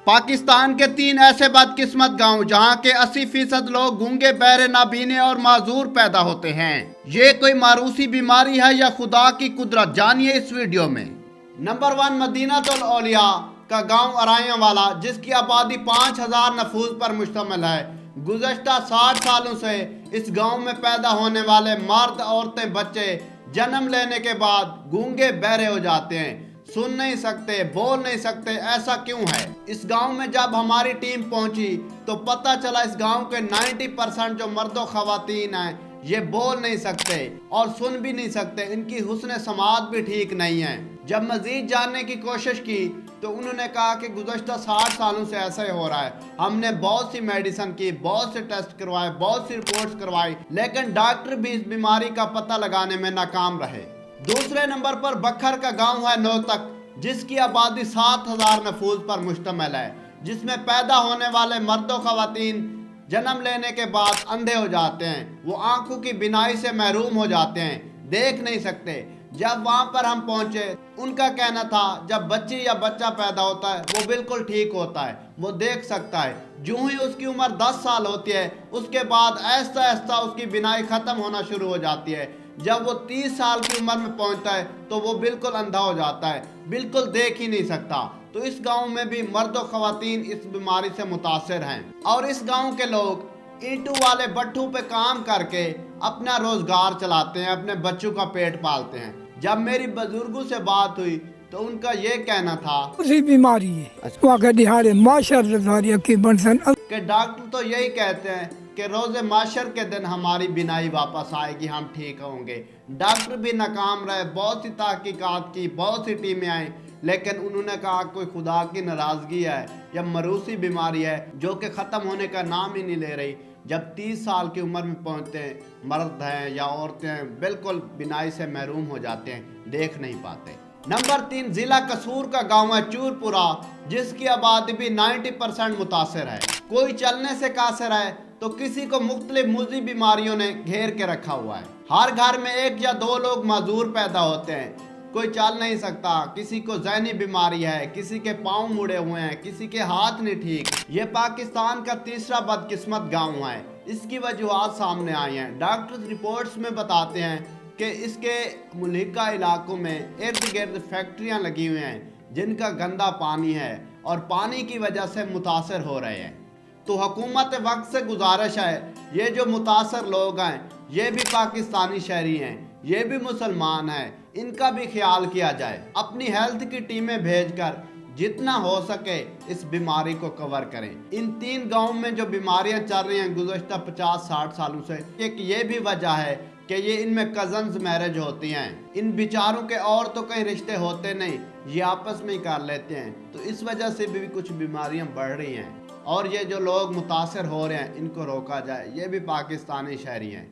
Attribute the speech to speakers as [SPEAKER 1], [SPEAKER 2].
[SPEAKER 1] पाकिस्तान के 3 ऐसे बदकिस्मत गांव जहां के 80% लोग गूंगे, बहरे, नाबीने और माजूर पैदा होते हैं। ये कोई मारूसी बीमारी है या खुदा की कुदरत, जानिए इस वीडियो में। नंबर 1, मदीनातुल औलिया का गांव अराया वाला, जिसकी आबादी 5000 नफूस पर मुश्तमिल है। गुज़श्ता 60 सालों से इस गांव में पैदा होने वाले मर्द, औरतें, बच्चे जन्म लेने के बाद गूंगे, बहरे हो जाते हैं, सुन नहीं सकते, बोल नहीं सकते। ऐसा क्यों है? इस गांव में जब हमारी टीम पहुंची तो पता चला इस गांव के 90% जो मर्दों खवातीन हैं ये बोल नहीं सकते और सुन भी नहीं सकते। इनकी हुस्न समात भी ठीक नहीं है। जब मजीद जानने की कोशिश की तो उन्होंने कहा कि गुज़श्ता 60 सालों से ऐसा ही हो रहा है। हमने बहुत सी मेडिसिन की, बहुत से टेस्ट करवाए, बहुत सी रिपोर्ट्स करवाई, लेकिन डॉक्टर भी इस बीमारी का पता लगाने में नाकाम रहे। दूसरे नंबर पर बखर का गांव है नौतक, जिसकी आबादी 7000 नफूस पर मुश्तमिल है, जिसमें पैदा होने वाले मर्दों खवातीन जन्म लेने के बाद अंधे हो जाते हैं। वो आंखों की बिनाई से महरूम हो जाते हैं, देख नहीं सकते। जब वहां पर हम पहुंचे, उनका कहना था जब बच्ची या बच्चा पैदा होता है वो बिल्कुल ठीक होता है, वो देख सकता है। जो ही उसकी उम्र 10 साल होती है उसके बाद ऐसा ऐसा उसकी बिनाई खत्म होना शुरू हो जाती है। जब वो 30 साल की उम्र में पहुंचता है तो वो बिल्कुल अंधा हो जाता है, बिल्कुल देख ही नहीं सकता। तो इस गांव में भी मर्द और खवातीन इस बीमारी से मुतासिर हैं और इस गांव के लोग ईंटों वाले भट्ठों पे काम करके अपना रोजगार चलाते हैं, अपने बच्चों का पेट पालते हैं। जब मेरी बुजुर्गों से बात हुई तो उनका ये कहना था
[SPEAKER 2] उसी बीमारी है
[SPEAKER 1] कि डॉक्टर तो यही कहते हैं कि रोज़े माशर के दिन हमारी बिनाई वापस आएगी, हम ठीक होंगे। डॉक्टर भी नाकाम रहे, बहुत सी तहकीकात की, बहुत सी टीमें आई, लेकिन उन्होंने कहा कोई खुदा की नाराज़गी है या मरूसी बीमारी है जो कि ख़त्म होने का नाम ही नहीं ले रही। जब 30 साल की उम्र में पहुंचते हैं, मर्द हैं या औरतें हैं, बिल्कुल बिनाई से महरूम हो जाते हैं, देख नहीं पाते। नंबर 3, ज़िला कसूर का गांव है चूरपुरा, जिसकी आबादी भी 90% मुतासर है। कोई चलने से कासिर है तो किसी को मुख्तलिफ मुज़ी बीमारियों ने घेर के रखा हुआ है। हर घर में 1 या 2 लोग माजूर पैदा होते हैं। कोई चल नहीं सकता, किसी को ज़हनी बीमारी है, किसी के पाँव मुड़े हुए हैं, किसी के हाथ नहीं ठीक। ये पाकिस्तान का तीसरा बदकिस्मत गांव है। इसकी वजूहात सामने आई हैं। डॉक्टर्स रिपोर्ट्स में बताते हैं कि इसके मुल्हिका इलाकों में इर्द गिर्द फैक्ट्रियाँ लगी हुई हैं जिनका गंदा पानी है और पानी की वजह से मुतासर हो रहे हैं। तो हुकूमत वक्त से गुजारिश है, ये जो मुतासर लोग हैं ये भी पाकिस्तानी शहरी हैं, ये भी मुसलमान हैं, इनका भी ख्याल किया जाए। अपनी हेल्थ की टीमें भेजकर जितना हो सके इस बीमारी को कवर करें। इन 3 गांवों में जो बीमारियां चल रही हैं गुज़श्ता 50-60 सालों से, एक ये भी वजह है कि ये इनमें कज़न्स मैरिज होती हैं। इन बेचारों के और तो कहीं रिश्ते होते नहीं, ये आपस में ही कर लेते हैं। तो इस वजह से भी कुछ बीमारियां बढ़ रही हैं और ये जो लोग मुतासर हो रहे हैं इनको रोका जाए। ये भी पाकिस्तानी शहरी हैं।